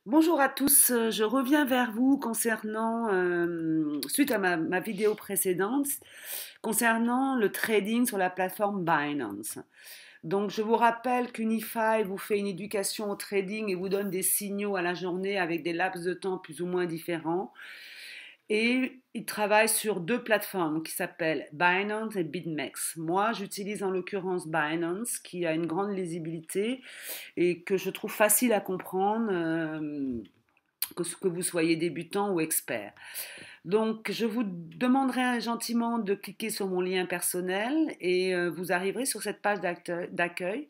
Bonjour à tous, je reviens vers vous concernant, suite à ma vidéo précédente, concernant le trading sur la plateforme Binance. Donc je vous rappelle qu'Unify vous fait une éducation au trading et vous donne des signaux à la journée avec des laps de temps plus ou moins différents. Et il travaille sur deux plateformes qui s'appellent Binance et BitMEX. Moi, j'utilise en l'occurrence Binance qui a une grande lisibilité et que je trouve facile à comprendre. Que vous soyez débutant ou expert. Donc, je vous demanderai gentiment de cliquer sur mon lien personnel et vous arriverez sur cette page d'accueil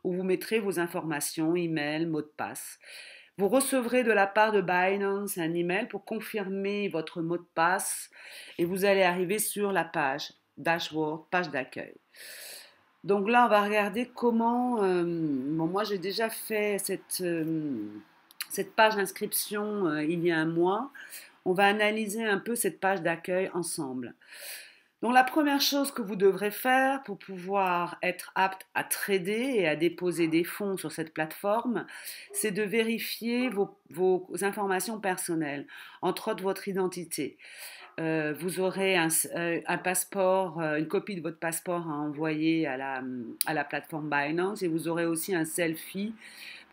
où vous mettrez vos informations, email, mot de passe. Vous recevrez de la part de Binance un email pour confirmer votre mot de passe et vous allez arriver sur la page dashboard, page d'accueil. Donc là, on va regarder comment. Bon, moi, j'ai déjà fait cette page d'inscription il y a un mois. On va analyser un peu cette page d'accueil ensemble. Donc la première chose que vous devrez faire pour pouvoir être apte à trader et à déposer des fonds sur cette plateforme, c'est de vérifier vos informations personnelles, entre autres votre identité. Vous aurez un passeport, une copie de votre passeport à envoyer à la plateforme Binance et vous aurez aussi un selfie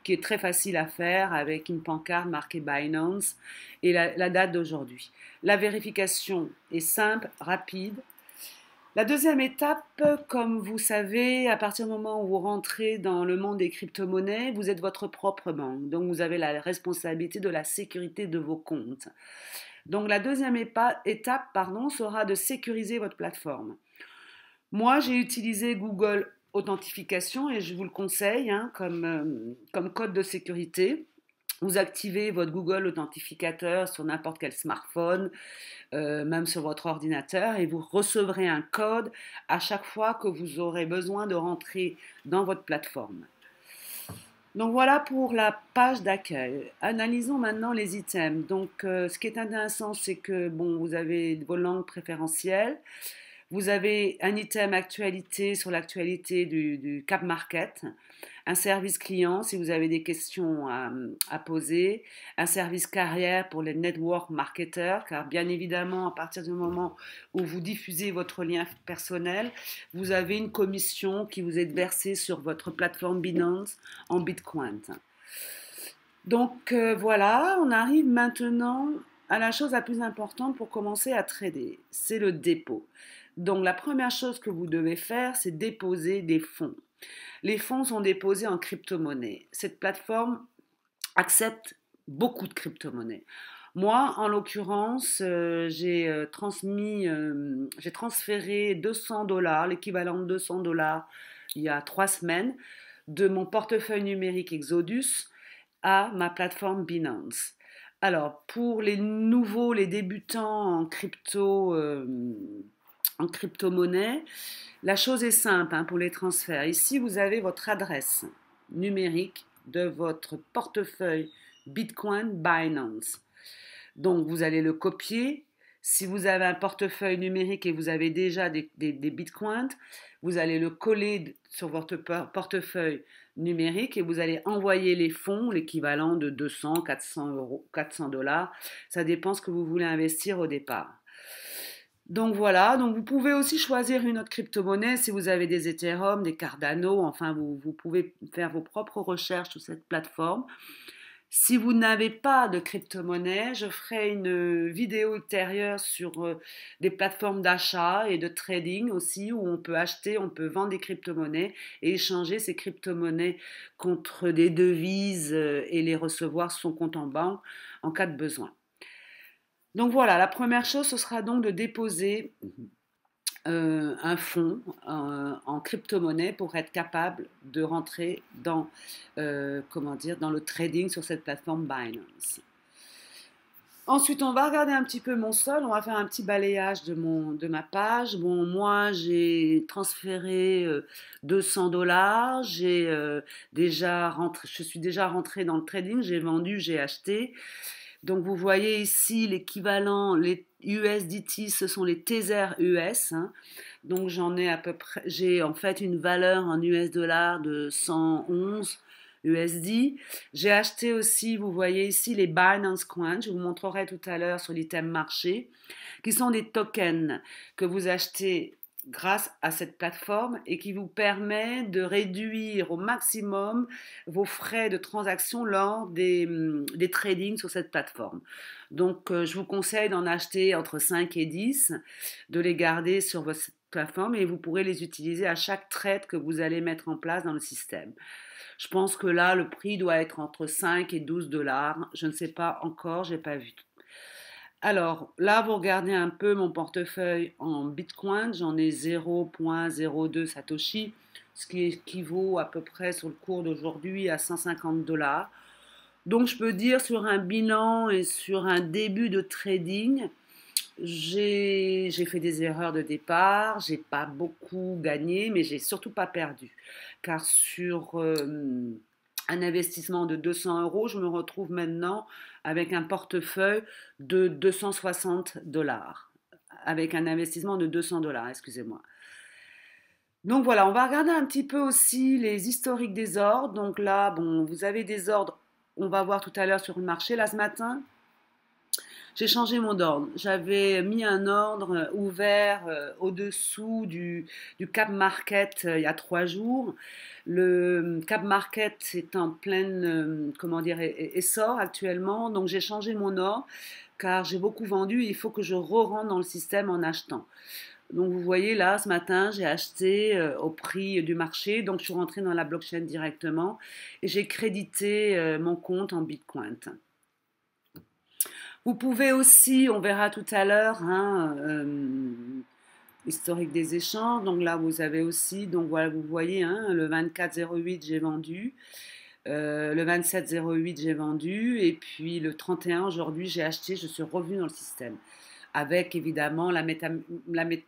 qui est très facile à faire avec une pancarte marquée Binance et la date d'aujourd'hui. La vérification est simple, rapide. La deuxième étape, comme vous savez, à partir du moment où vous rentrez dans le monde des crypto-monnaies, vous êtes votre propre banque. Donc vous avez la responsabilité de la sécurité de vos comptes. Donc la deuxième étape sera de sécuriser votre plateforme. Moi, j'ai utilisé Google Authentification et je vous le conseille comme code de sécurité. Vous activez votre Google Authentificateur sur n'importe quel smartphone, même sur votre ordinateur, et vous recevrez un code à chaque fois que vous aurez besoin de rentrer dans votre plateforme. Donc voilà pour la page d'accueil. Analysons maintenant les items. Donc ce qui est intéressant, c'est que bon, vous avez vos langues préférentielles. Vous avez un item actualité sur l'actualité du Cap Market, un service client si vous avez des questions à poser, un service carrière pour les network marketers, car bien évidemment, à partir du moment où vous diffusez votre lien personnel, vous avez une commission qui vous est versée sur votre plateforme Binance en Bitcoin. Donc voilà, on arrive maintenant à la chose la plus importante pour commencer à trader, c'est le dépôt. Donc la première chose que vous devez faire, c'est déposer des fonds. Les fonds sont déposés en crypto-monnaie. Cette plateforme accepte beaucoup de crypto-monnaies. Moi, en l'occurrence, j'ai transféré 200 dollars, l'équivalent de 200 dollars, il y a 3 semaines, de mon portefeuille numérique Exodus à ma plateforme Binance. Alors, pour les nouveaux, les débutants en crypto-monnaie, la chose est simple pour les transferts. Ici, vous avez votre adresse numérique de votre portefeuille Bitcoin Binance. Donc, vous allez le copier. Si vous avez un portefeuille numérique et vous avez déjà des bitcoins, vous allez le coller sur votre portefeuille numérique et vous allez envoyer les fonds, l'équivalent de 200, 400 euros, 400 dollars. Ça dépend ce que vous voulez investir au départ. Donc voilà, donc vous pouvez aussi choisir une autre crypto-monnaie si vous avez des Ethereum, des Cardano, enfin vous pouvez faire vos propres recherches sur cette plateforme. Si vous n'avez pas de crypto-monnaie, je ferai une vidéo ultérieure sur des plateformes d'achat et de trading aussi, où on peut acheter, on peut vendre des crypto-monnaies et échanger ces crypto-monnaies contre des devises et les recevoir sur son compte en banque en cas de besoin. Donc voilà, la première chose, ce sera donc de déposer un fonds en crypto-monnaie pour être capable de rentrer dans le trading sur cette plateforme Binance. Ensuite, on va regarder un petit peu mon sol, on va faire un petit balayage de ma page. Bon, moi, j'ai transféré 200 dollars, je suis déjà rentré dans le trading, j'ai vendu, j'ai acheté. Donc vous voyez ici l'équivalent, les USDT, ce sont les Tether US. Donc j'en ai à peu près, j'ai en fait une valeur en US dollars de 111 USD. J'ai acheté aussi, vous voyez ici, les Binance Coins. Je vous montrerai tout à l'heure sur l'item marché, qui sont des tokens que vous achetez grâce à cette plateforme et qui vous permet de réduire au maximum vos frais de transaction lors des tradings sur cette plateforme. Donc, je vous conseille d'en acheter entre 5 et 10, de les garder sur votre plateforme et vous pourrez les utiliser à chaque trade que vous allez mettre en place dans le système. Je pense que là, le prix doit être entre 5 et 12 dollars. Je ne sais pas encore, je n'ai pas vu. Alors là, vous regardez un peu mon portefeuille en Bitcoin. J'en ai 0,02 Satoshi, ce qui équivaut à peu près sur le cours d'aujourd'hui à 150 dollars. Donc je peux dire sur un bilan et sur un début de trading, j'ai fait des erreurs de départ, j'ai pas beaucoup gagné, mais j'ai surtout pas perdu. Car sur un investissement de 200 euros, je me retrouve maintenant avec un portefeuille de 260 dollars. Avec un investissement de 200 dollars, excusez-moi. Donc voilà, on va regarder un petit peu aussi les historiques des ordres. Donc là, bon, vous avez des ordres, on va voir tout à l'heure sur le marché. Là, ce matin, j'ai changé mon ordre. J'avais mis un ordre ouvert au-dessous du Cap Market il y a 3 jours. Le Cap Market est en pleine, comment dire, essor actuellement. Donc j'ai changé mon ordre car j'ai beaucoup vendu. Il faut que je re-rentre dans le système en achetant. Donc vous voyez là, ce matin, j'ai acheté au prix du marché. Donc je suis rentrée dans la blockchain directement et j'ai crédité mon compte en Bitcoin. Vous pouvez aussi, on verra tout à l'heure, hein, historique des échanges. Donc là, vous avez aussi, donc voilà, vous voyez, hein, le 24,08 j'ai vendu, le 27,08 j'ai vendu, et puis le 31 aujourd'hui j'ai acheté, je suis revenu dans le système. Avec évidemment la mécanique,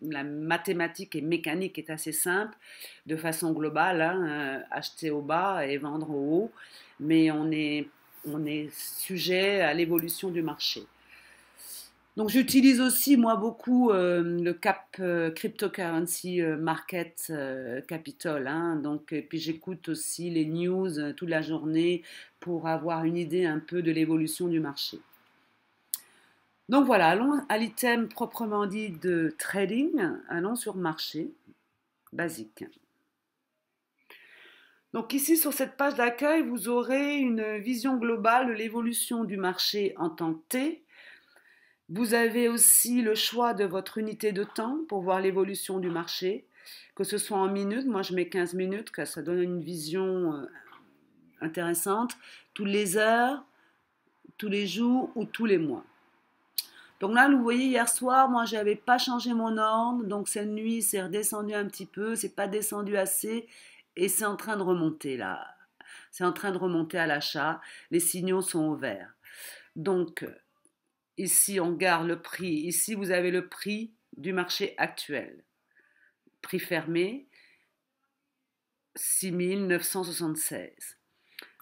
la mathématique et mécanique est assez simple de façon globale, hein, acheter au bas et vendre au haut, mais on est sujet à l'évolution du marché. Donc j'utilise aussi moi beaucoup le Cap Cryptocurrency Market Capital, hein, donc, et puis j'écoute aussi les news toute la journée pour avoir une idée un peu de l'évolution du marché. Donc voilà, allons à l'item proprement dit de trading, allons sur marché basique. Donc ici, sur cette page d'accueil, vous aurez une vision globale de l'évolution du marché en temps T. Vous avez aussi le choix de votre unité de temps pour voir l'évolution du marché, que ce soit en minutes. Moi, je mets 15 minutes, car ça donne une vision intéressante. Toutes les heures, tous les jours ou tous les mois. Donc là, vous voyez, hier soir, moi, je n'avais pas changé mon ordre. Donc cette nuit, c'est redescendu un petit peu. C'est pas descendu assez. Et c'est en train de remonter là. C'est en train de remonter à l'achat. Les signaux sont au vert. Donc, ici, on garde le prix. Ici, vous avez le prix du marché actuel. Prix fermé, 6 976.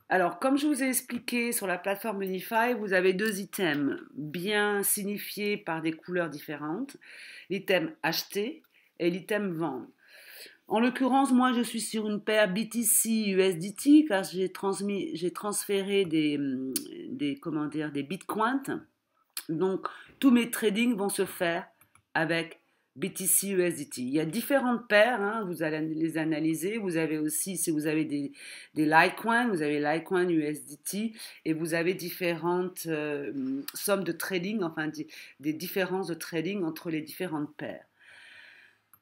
Alors, comme je vous ai expliqué sur la plateforme Unify, vous avez 2 items bien signifiés par des couleurs différentes. L'item acheter et l'item vendre. En l'occurrence, moi, je suis sur une paire BTC USDT car j'ai transféré des bitcoins. Donc, tous mes tradings vont se faire avec BTC USDT. Il y a différentes paires, hein, vous allez les analyser. Vous avez aussi, si vous avez des Litecoin, vous avez Litecoin USDT et vous avez différentes sommes de trading, enfin des différences de trading entre les différentes paires.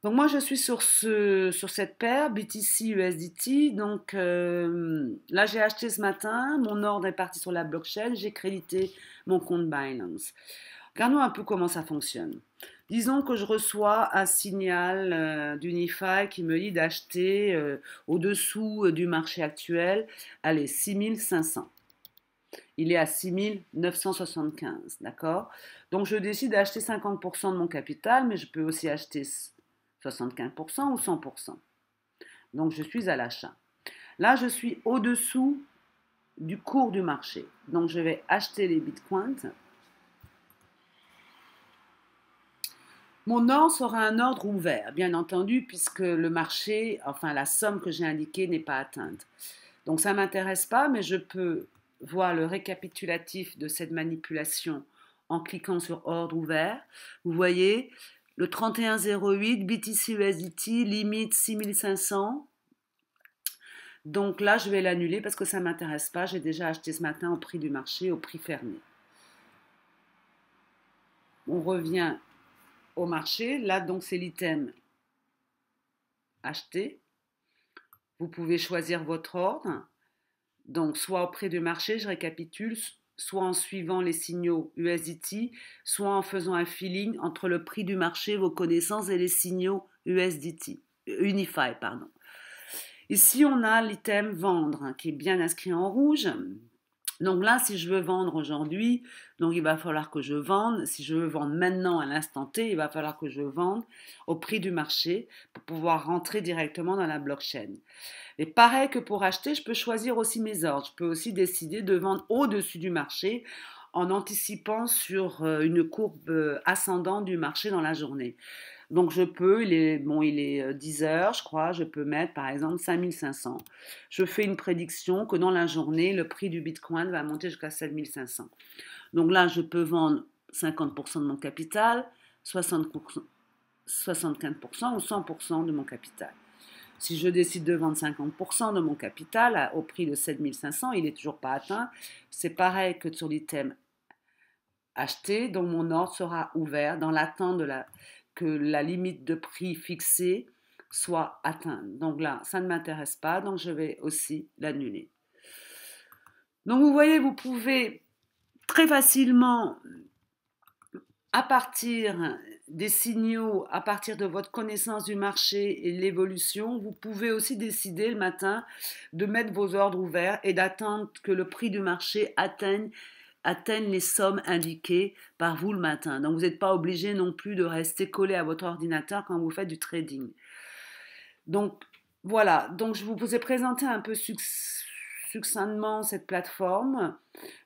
Donc moi je suis sur cette paire BTC USDT. Donc là j'ai acheté ce matin, mon ordre est parti sur la blockchain, j'ai crédité mon compte Binance. Regardons un peu comment ça fonctionne. Disons que je reçois un signal d'Unify qui me dit d'acheter au-dessous du marché actuel, allez, 6500. Il est à 6975, d'accord? Donc je décide d'acheter 50% de mon capital, mais je peux aussi acheter 75% ou 100%. Donc je suis à l'achat. Là, je suis au-dessous du cours du marché. Donc je vais acheter les bitcoins. Mon ordre sera un ordre ouvert, bien entendu, puisque le marché, enfin la somme que j'ai indiquée n'est pas atteinte. Donc ça ne m'intéresse pas, mais je peux voir le récapitulatif de cette manipulation en cliquant sur ordre ouvert. Vous voyez, le 3108 BTC USDT, limite 6500. Donc là, je vais l'annuler parce que ça ne m'intéresse pas. J'ai déjà acheté ce matin au prix du marché, au prix fermé. On revient au marché. Là, donc, c'est l'item acheté. Vous pouvez choisir votre ordre. Donc, soit au prix du marché, je récapitule, soit en suivant les signaux USDT, soit en faisant un feeling entre le prix du marché, vos connaissances et les signaux USDT, Unify, pardon. Ici, on a l'item vendre qui est bien inscrit en rouge. Donc là, si je veux vendre aujourd'hui, donc il va falloir que je vende. Si je veux vendre maintenant à l'instant T, il va falloir que je vende au prix du marché pour pouvoir rentrer directement dans la blockchain. Et pareil que pour acheter, je peux choisir aussi mes ordres. Je peux aussi décider de vendre au-dessus du marché en anticipant sur une courbe ascendante du marché dans la journée. Donc je peux, il est 10 heures, je crois, je peux mettre par exemple 5500. Je fais une prédiction que dans la journée, le prix du Bitcoin va monter jusqu'à 7500. Donc là, je peux vendre 50% de mon capital, 60%, 75% ou 100% de mon capital. Si je décide de vendre 50% de mon capital au prix de 7500, il n'est toujours pas atteint. C'est pareil que sur l'item acheté, donc mon ordre sera ouvert dans l'attente que la limite de prix fixée soit atteinte. Donc là, ça ne m'intéresse pas, donc je vais aussi l'annuler. Donc vous voyez, vous pouvez très facilement, à partir des signaux, à partir de votre connaissance du marché et l'évolution, vous pouvez aussi décider le matin de mettre vos ordres ouverts et d'attendre que le prix du marché atteigne les sommes indiquées par vous le matin. Donc vous n'êtes pas obligé non plus de rester collé à votre ordinateur quand vous faites du trading. Donc voilà, donc je vous ai présenté un peu succinctement cette plateforme.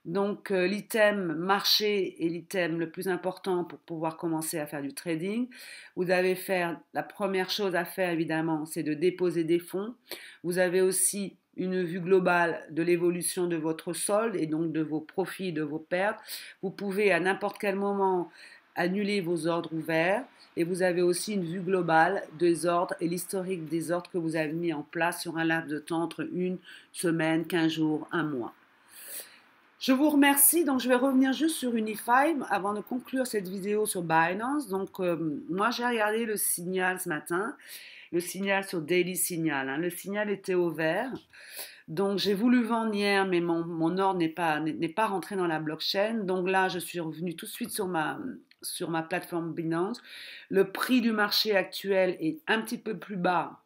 Donc l'item marché est l'item le plus important pour pouvoir commencer à faire du trading. Vous allez faire, la première chose à faire évidemment, c'est de déposer des fonds. Vous avez aussi une vue globale de l'évolution de votre solde et donc de vos profits, de vos pertes. Vous pouvez à n'importe quel moment annuler vos ordres ouverts et vous avez aussi une vue globale des ordres et l'historique des ordres que vous avez mis en place sur un laps de temps entre une semaine, 15 jours, un mois. Je vous remercie. Donc, je vais revenir juste sur Unify avant de conclure cette vidéo sur Binance. Donc, moi, j'ai regardé le signal ce matin, le signal sur Daily Signal. Le signal était au vert. Donc, j'ai voulu vendre hier, mais mon ordre n'est pas rentré dans la blockchain. Donc là, je suis revenue tout de suite sur ma plateforme Binance. Le prix du marché actuel est un petit peu plus bas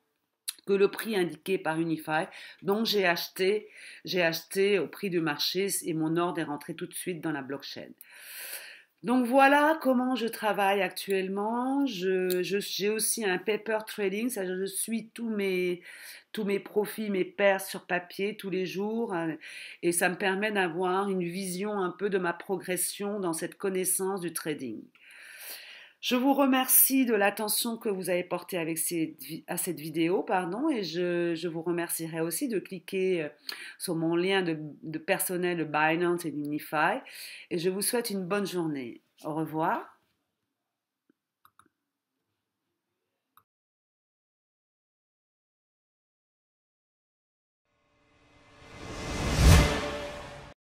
que le prix indiqué par Unify. Donc j'ai acheté au prix du marché et mon ordre est rentré tout de suite dans la blockchain. Donc voilà comment je travaille actuellement. J'ai aussi un paper trading, ça je suis tous mes profits, mes pertes sur papier tous les jours et ça me permet d'avoir une vision un peu de ma progression dans cette connaissance du trading. Je vous remercie de l'attention que vous avez portée à cette vidéo, et je vous remercierai aussi de cliquer sur mon lien de personnel de Binance et d'Unify. Et je vous souhaite une bonne journée. Au revoir.